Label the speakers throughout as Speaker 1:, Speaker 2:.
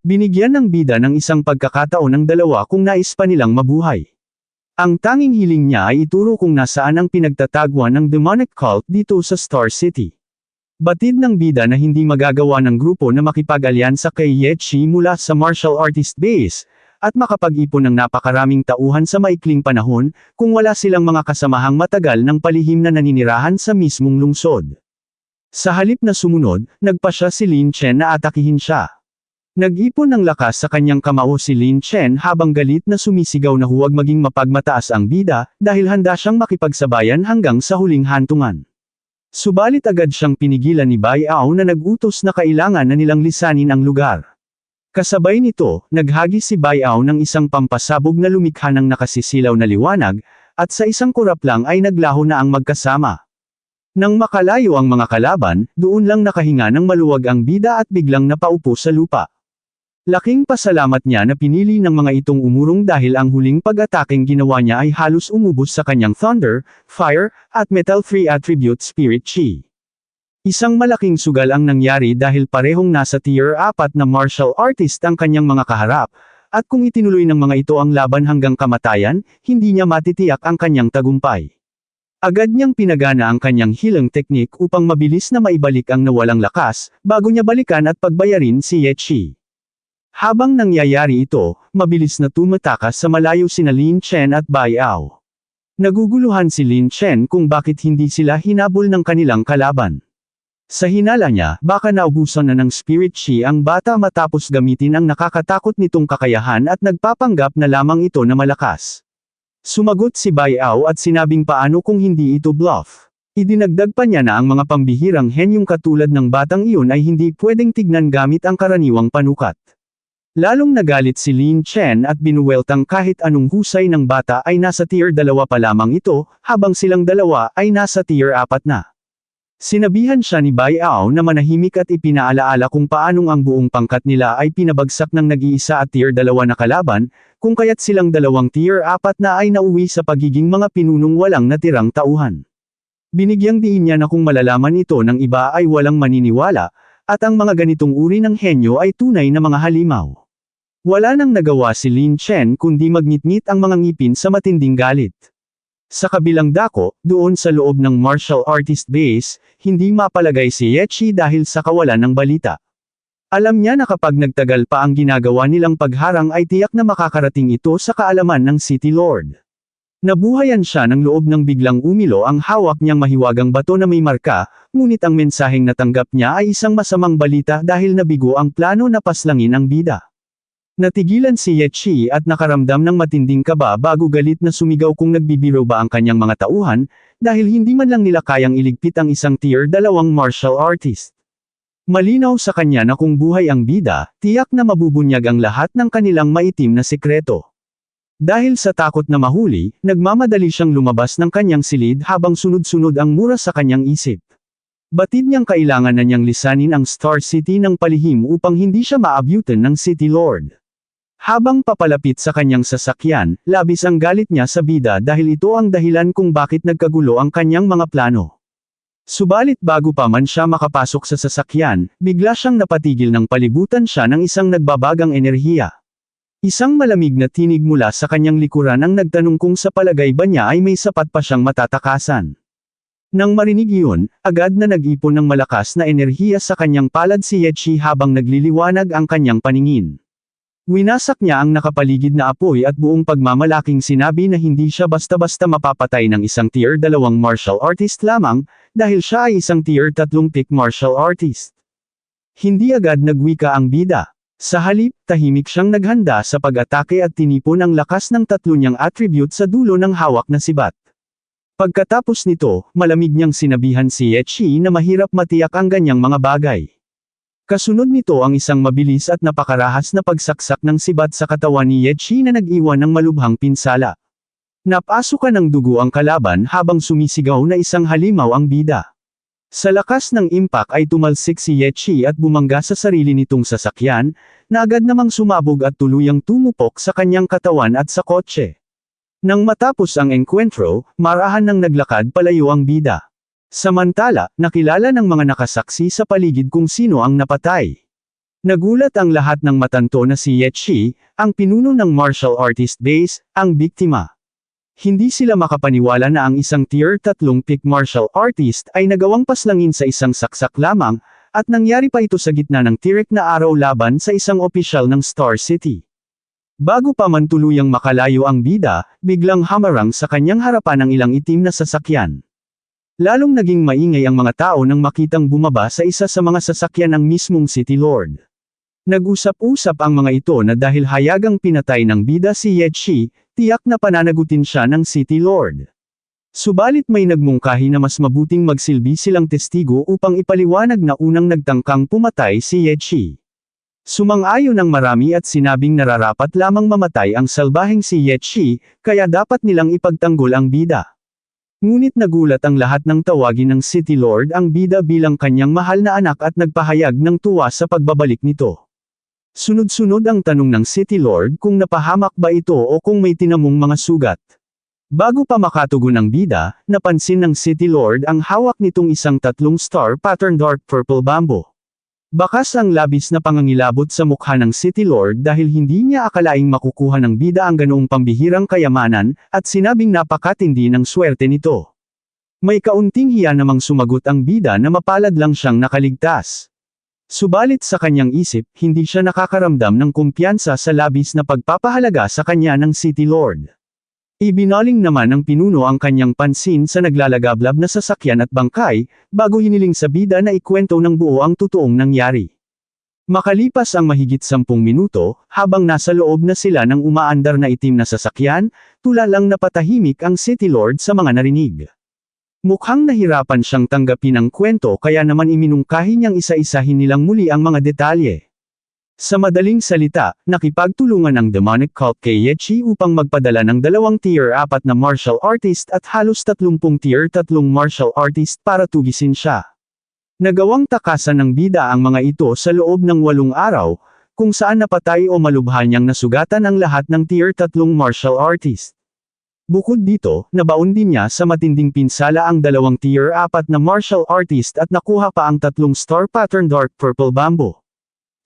Speaker 1: Binigyan ng bida ng isang pagkakataon ng dalawa kung nais pa nilang mabuhay. Ang tanging hiling niya ay ituro kung nasaan ang pinagtatagpuan ng demonic cult dito sa Star City. Batid ng bida na hindi magagawa ng grupo na makipag-alyansa kay Yechi mula sa martial artist base, at makapag-ipon ng napakaraming tauhan sa maikling panahon, kung wala silang mga kasamahang matagal ng palihim na naninirahan sa mismong lungsod. Sa halip na sumunod, nagpasya si Lin Chen na atakihin siya. Nag-ipon ng lakas sa kanyang kamao si Lin Chen habang galit na sumisigaw na huwag maging mapagmataas ang bida, dahil handa siyang makipagsabayan hanggang sa huling hantungan. Subalit agad siyang pinigilan ni Bai Ao na nag-utos na kailangan na nilang lisanin ang lugar. Kasabay nito, naghagis si Bai Ao ng isang pampasabog na lumikha ng nakasisilaw na liwanag, at sa isang kurap lang ay naglaho na ang magkasama. Nang makalayo ang mga kalaban, doon lang nakahinga ng maluwag ang bida at biglang napaupo sa lupa. Laking pasalamat niya na pinili ng mga itong umurong dahil ang huling pag-ataking ginawa niya ay halos umubos sa kanyang Thunder, Fire, at Metal 3 attribute Spirit Chi. Isang malaking sugal ang nangyari dahil parehong nasa Tier 4 na martial artist ang kanyang mga kaharap, at kung itinuloy ng mga ito ang laban hanggang kamatayan, hindi niya matitiyak ang kanyang tagumpay. Agad niyang pinagana ang kanyang healing technique upang mabilis na maibalik ang nawalang lakas, bago niya balikan at pagbayarin si Yechi. Habang nangyayari ito, mabilis na tumatakas sa malayo sina Lin Chen at Bai Ao. Naguguluhan si Lin Chen kung bakit hindi sila hinabol ng kanilang kalaban. Sa hinala niya, baka naubusan na ng Spirit Chi ang bata matapos gamitin ang nakakatakot nitong kakayahan at nagpapanggap na lamang ito na malakas. Sumagot si Bai Ao at sinabing paano kung hindi ito bluff. Idinagdag pa niya na ang mga pambihirang henyong katulad ng batang iyon ay hindi pwedeng tignan gamit ang karaniwang panukat. Lalong nagalit si Lin Chen at binuweltang kahit anong husay ng bata ay nasa tier 2 pa lamang ito, habang silang dalawa ay nasa tier 4 na. Sinabihan siya ni Bai Ao na manahimik at ipinaalaala kung paanong ang buong pangkat nila ay pinabagsak ng nag-iisa at tier 2 na kalaban, kung kaya't silang dalawang tier 4 na ay nauwi sa pagiging mga pinunong walang natirang tauhan. Binigyang diin niya na kung malalaman ito ng iba ay walang maniniwala, at ang mga ganitong uri ng henyo ay tunay na mga halimaw. Wala nang nagawa si Lin Chen kundi magnitngit ang mga ngipin sa matinding galit. Sa kabilang dako, doon sa loob ng martial artist base, hindi mapalagay si Yechi dahil sa kawalan ng balita. Alam niya na kapag nagtagal pa ang ginagawa nilang pagharang ay tiyak na makakarating ito sa kaalaman ng City Lord. Nabuhayan siya ng loob ng biglang umilo ang hawak niyang mahiwagang bato na may marka, ngunit ang mensaheng natanggap niya ay isang masamang balita dahil nabigo ang plano na paslangin ang bida. Natigilan si Yechi at nakaramdam ng matinding kaba bago galit na sumigaw kung nagbibiro ba ang kanyang mga tauhan, dahil hindi man lang nila kayang iligpit ang isang tier 2 martial artist. Malinaw sa kanya na kung buhay ang bida, tiyak na mabubunyag ang lahat ng kanilang maitim na sikreto. Dahil sa takot na mahuli, nagmamadali siyang lumabas ng kanyang silid habang sunod-sunod ang mura sa kanyang isip. Batid niyang kailangan na niyang lisanin ang Star City ng palihim upang hindi siya maabutan ng City Lord. Habang papalapit sa kanyang sasakyan, labis ang galit niya sa bida dahil ito ang dahilan kung bakit nagkagulo ang kanyang mga plano. Subalit bago pa man siya makapasok sa sasakyan, bigla siyang napatigil ng palibutan siya ng isang nagbabagang enerhiya. Isang malamig na tinig mula sa kanyang likuran ang nagtanong kung sa palagay ba niya ay may sapat pa siyang matatakasan. Nang marinig iyon, agad na nag-ipon ng malakas na enerhiya sa kanyang palad si Yechi habang nagliliwanag ang kanyang paningin. Winasak niya ang nakapaligid na apoy at buong pagmamalaking sinabi na hindi siya basta-basta mapapatay ng isang tier 2 martial artist lamang, dahil siya ay isang tier 3 pick martial artist. Hindi agad nagwika ang bida. Sa halip, tahimik siyang naghanda sa pag-atake at tinipon ang lakas ng tatlo niyang attribute sa dulo ng hawak na sibat. Pagkatapos nito, malamig niyang sinabihan si Yechi na mahirap matiyak ang ganyang mga bagay. Kasunod nito ang isang mabilis at napakarahas na pagsaksak ng sibat sa katawan ni Yechi na nag-iwan ng malubhang pinsala. Napasukan ng dugo ang kalaban habang sumisigaw na isang halimaw ang bida. Sa lakas ng impact ay tumalsik si Yechi at bumangga sa sarili nitong sasakyan, na agad namang sumabog at tuluyang tumupok sa kanyang katawan at sa kotse. Nang matapos ang enkwentro, marahan nang naglakad palayo ang bida. Samantala, nakilala ng mga nakasaksi sa paligid kung sino ang napatay. Nagulat ang lahat ng matanto na si Yechi, ang pinuno ng martial artist base, ang biktima. Hindi sila makapaniwala na ang isang tier 3 pick martial artist ay nagawang paslangin sa isang saksak lamang, at nangyari pa ito sa gitna ng tirik na araw laban sa isang opisyal ng Star City. Bago pa man tuluyang makalayo ang bida, biglang hamarang sa kanyang harapan ang ilang itim na sasakyan. Lalong naging maingay ang mga tao nang makitang bumaba sa isa sa mga sasakyan ng mismong City Lord. Nag-usap-usap ang mga ito na dahil hayagang pinatay ng bida si Yechi, tiyak na pananagutin siya ng City Lord. Subalit may nagmungkahi na mas mabuting magsilbi silang testigo upang ipaliwanag na unang nagtangkang pumatay si Yechi. Sumang-ayon ang marami at sinabing nararapat lamang mamatay ang salbaheng si Yechi, kaya dapat nilang ipagtanggol ang bida. Ngunit nagulat ang lahat ng tawagin ng City Lord ang bida bilang kanyang mahal na anak at nagpahayag ng tuwa sa pagbabalik nito. Sunod-sunod ang tanong ng City Lord kung napahamak ba ito o kung may tinamong mga sugat. Bago pa makatugon ang bida, napansin ng City Lord ang hawak nitong isang 3 star pattern dark purple bamboo. Bakas ang labis na pangangilabot sa mukha ng City Lord dahil hindi niya akalaing makukuha ng bida ang ganoong pambihirang kayamanan, at sinabing napakatindi ng swerte nito. May kaunting hiya namang sumagot ang bida na mapalad lang siyang nakaligtas. Subalit sa kanyang isip, hindi siya nakakaramdam ng kumpiyansa sa labis na pagpapahalaga sa kanya ng City Lord. Ibinaling naman ng pinuno ang kanyang pansin sa naglalagablab na sasakyan at bangkay, bago hiniling sa bida na ikwento ng buo ang totoong nangyari. Makalipas ang mahigit 10 minuto, habang nasa loob na sila ng umaandar na itim na sasakyan, tula lang napatahimik ang City Lord sa mga narinig. Mukhang nahirapan siyang tanggapin ang kwento kaya naman iminungkahi niyang isa-isahin nilang muli ang mga detalye. Sa madaling salita, nakipagtulungan ang demonic cult kay Yechi upang magpadala ng 2 tier 4 na martial artist at halos 30 tier 3 martial artist para tugisin siya. Nagawang takasan ng bida ang mga ito sa loob ng 8 araw, kung saan napatay o malubha niyang nasugatan ang lahat ng tier 3 martial artist. Bukod dito, nabaon din niya sa matinding pinsala ang 2 tier 4 na martial artist at nakuha pa ang 3 star pattern dark purple bamboo.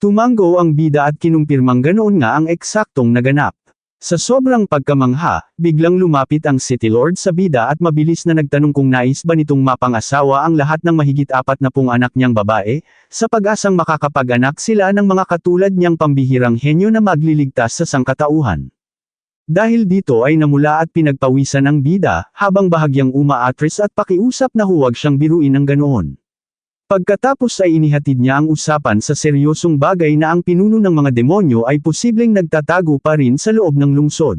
Speaker 1: Tumanggo ang bida at kinumpirmang ganoon nga ang eksaktong naganap. Sa sobrang pagkamangha, biglang lumapit ang City Lord sa bida at mabilis na nagtanong kung nais ba nitong mapang-asawa ang lahat ng mahigit 40 anak niyang babae, sa pag-asang makakapag-anak sila ng mga katulad niyang pambihirang henyo na magliligtas sa sangkatauhan. Dahil dito ay namula at pinagpawisan ang bida, habang bahagyang umaatras at pakiusap na huwag siyang biruin ng ganoon. Pagkatapos ay inihatid niya ang usapan sa seryosong bagay na ang pinuno ng mga demonyo ay posibleng nagtatago pa rin sa loob ng lungsod.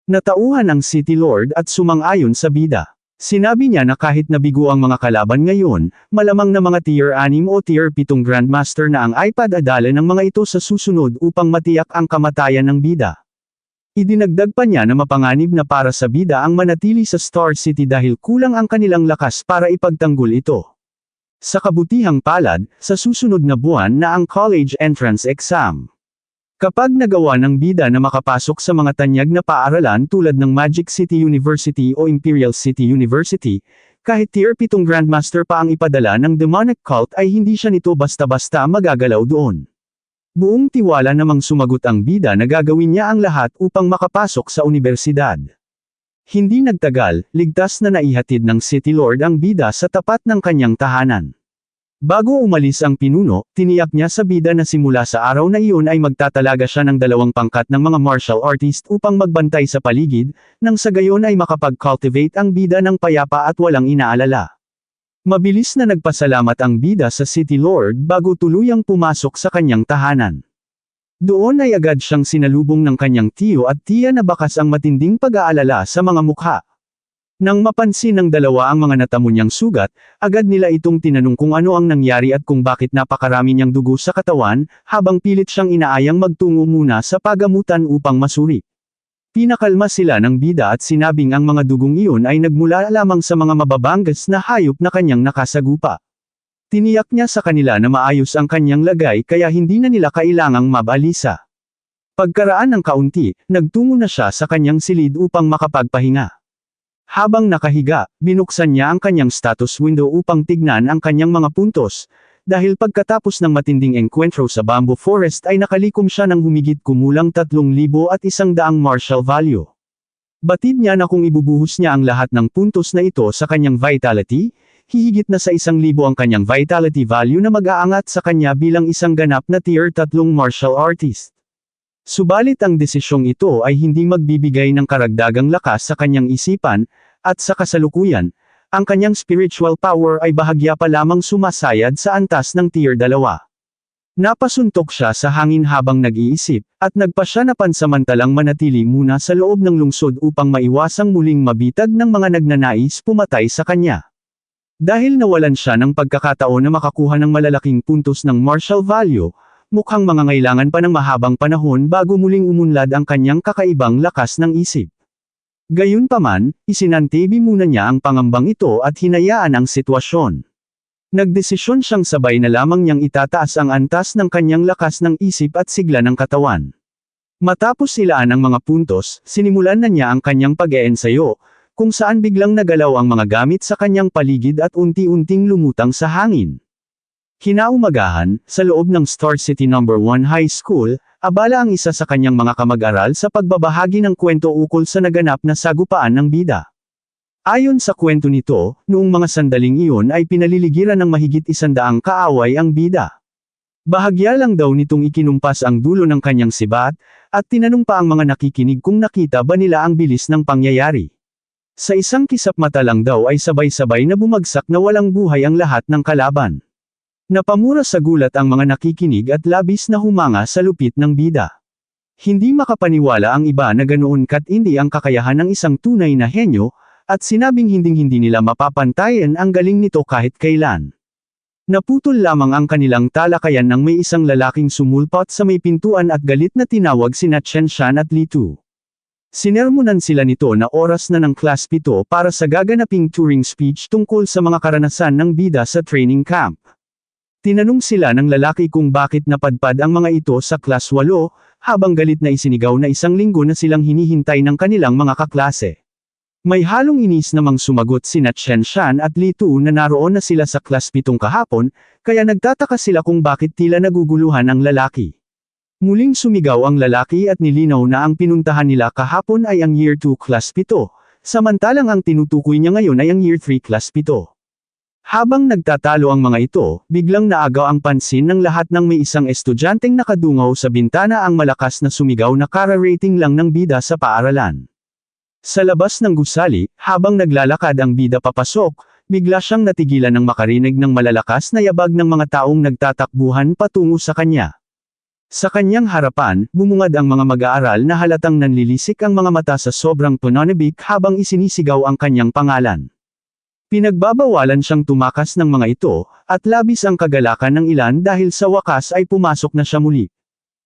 Speaker 1: Natauhan ang City Lord at sumang-ayon sa bida. Sinabi niya na kahit nabigo ang mga kalaban ngayon, malamang na mga tier 6 o tier 7 Grandmaster na ang iPad-adala ng mga ito sa susunod upang matiyak ang kamatayan ng bida. Idinagdag pa niya na mapanganib na para sa bida ang manatili sa Star City dahil kulang ang kanilang lakas para ipagtanggol ito. Sa kabutihang palad, sa susunod na buwan na ang college entrance exam. Kapag nagawa ng bida na makapasok sa mga tanyag na paaralan tulad ng Magic City University o Imperial City University, kahit tier 7 Grandmaster pa ang ipadala ng demonic cult ay hindi siya nito basta-basta magagalaw doon. Buong tiwala namang sumagot ang bida na gagawin niya ang lahat upang makapasok sa universidad. Hindi nagtagal, ligtas na naihatid ng City Lord ang bida sa tapat ng kanyang tahanan. Bago umalis ang pinuno, tiniyak niya sa bida na simula sa araw na iyon ay magtatalaga siya ng 2 pangkat ng mga martial artist upang magbantay sa paligid, nang sa gayon ay makapag-cultivate ang bida ng payapa at walang inaalala. Mabilis na nagpasalamat ang bida sa City Lord bago tuluyang pumasok sa kanyang tahanan. Doon ay agad siyang sinalubong ng kanyang tiyo at tiya na bakas ang matinding pag-aalala sa mga mukha. Nang mapansin ng dalawa ang mga natamo niyang sugat, agad nila itong tinanong kung ano ang nangyari at kung bakit napakarami niyang dugo sa katawan, habang pilit siyang inaayang magtungo muna sa pagamutan upang masuri. Pinakalma sila ng bida at sinabing ang mga dugong iyon ay nagmula lamang sa mga mababanggas na hayop na kanyang nakasagupa. Tiniyak niya sa kanila na maayos ang kanyang lagay kaya hindi na nila kailangang mabalisa. Pagkaraan ng kaunti, nagtungo na siya sa kanyang silid upang makapagpahinga. Habang nakahiga, binuksan niya ang kanyang status window upang tignan ang kanyang mga puntos, dahil pagkatapos ng matinding engkwentro sa Bamboo Forest ay nakalikom siya ng humigit kumulang 3,100 martial value. Batid niya na kung ibubuhos niya ang lahat ng puntos na ito sa kanyang vitality, hihigit na sa 1,000 ang kanyang vitality value na mag-aangat sa kanya bilang isang ganap na tier 3 martial artist. Subalit ang desisyong ito ay hindi magbibigay ng karagdagang lakas sa kanyang isipan, at sa kasalukuyan, ang kanyang spiritual power ay bahagya pa lamang sumasayad sa antas ng tier 2. Napasuntok siya sa hangin habang nag-iisip, at nagpa siya na pansamantalang manatili muna sa loob ng lungsod upang maiwasang muling mabitag ng mga nagnanais pumatay sa kanya. Dahil nawalan siya ng pagkakataon na makakuha ng malalaking puntos ng martial value, mukhang mangangailangan pa ng mahabang panahon bago muling umunlad ang kanyang kakaibang lakas ng isip. Gayunpaman, isinantabi muna niya ang pangambang ito at hinayaan ang sitwasyon. Nagdesisyon siyang sabay na lamang niyang itataas ang antas ng kanyang lakas ng isip at sigla ng katawan. Matapos ilaan ang mga puntos, sinimulan na niya ang kanyang pag-eensayo, kung saan biglang nagalaw ang mga gamit sa kanyang paligid at unti-unting lumutang sa hangin. Kinaumagahan, sa loob ng Star City No. 1 High School, abala ang isa sa kanyang mga kamag-aral sa pagbabahagi ng kwento ukol sa naganap na sagupaan ng bida. Ayon sa kwento nito, noong mga sandaling iyon ay pinaliligiran ng mahigit 100 kaaway ang bida. Bahagya lang daw nitong ikinumpas ang dulo ng kanyang sibat, at tinanong pa ang mga nakikinig kung nakita ba nila ang bilis ng pangyayari. Sa isang kisap mata lang daw ay sabay-sabay na bumagsak na walang buhay ang lahat ng kalaban. Napamura sa gulat ang mga nakikinig at labis na humanga sa lupit ng bida. Hindi makapaniwala ang iba na ganoon katindi ang kakayahan ng isang tunay na henyo, at sinabing hinding-hindi nila mapapantayan ang galing nito kahit kailan. Naputol lamang ang kanilang talakayan nang may isang lalaking sumulpot sa may pintuan at galit na tinawag sina Chen Shan at Li Tu. Sinermonan sila nito na oras na ng Class 7 para sa gaganaping touring speech tungkol sa mga karanasan ng bida sa training camp. Tinanong sila ng lalaki kung bakit napadpad ang mga ito sa Class 8, habang galit na isinigaw na 1 linggo na silang hinihintay ng kanilang mga kaklase. May halong inis namang sumagot sina Chen Shan at Li Tu na naroon na sila sa Class 7 kahapon, kaya nagtataka sila kung bakit tila naguguluhan ang lalaki. Muling sumigaw ang lalaki at nilinaw na ang pinuntahan nila kahapon ay ang Year 2 Class 7, samantalang ang tinutukoy niya ngayon ay ang Year 3 Class 7. Habang nagtatalo ang mga ito, biglang naagaw ang pansin ng lahat nang may isang estudyanteng nakadungaw sa bintana ang malakas na sumigaw na kara-rating lang ng bida sa paaralan. Sa labas ng gusali, habang naglalakad ang bida papasok, bigla siyang natigilan ng makarinig ng malalakas na yabag ng mga taong nagtatakbuhan patungo sa kanya. Sa kanyang harapan, bumungad ang mga mag-aaral na halatang nanlilisik ang mga mata sa sobrang pananabik habang isinisigaw ang kanyang pangalan. Pinagbabawalan siyang tumakas ng mga ito, at labis ang kagalakan ng ilan dahil sa wakas ay pumasok na siya muli.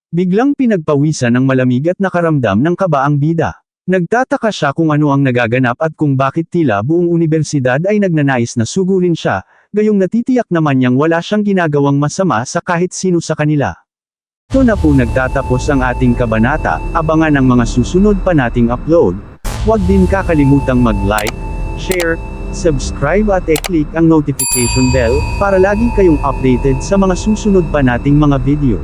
Speaker 1: Biglang pinagpawisan ng malamig at nakaramdam ng kaba ang bida. Nagtataka siya kung ano ang nagaganap at kung bakit tila buong unibersidad ay nagnanais na sugurin siya, gayong natitiyak naman niyang wala siyang ginagawang masama sa kahit sino sa kanila. Ito na po nagtatapos ang ating kabanata, abangan ang mga susunod pa nating upload. Huwag din kakalimutang mag-like, share, subscribe at i-click ang notification bell, para lagi kayong updated sa mga susunod pa nating mga video.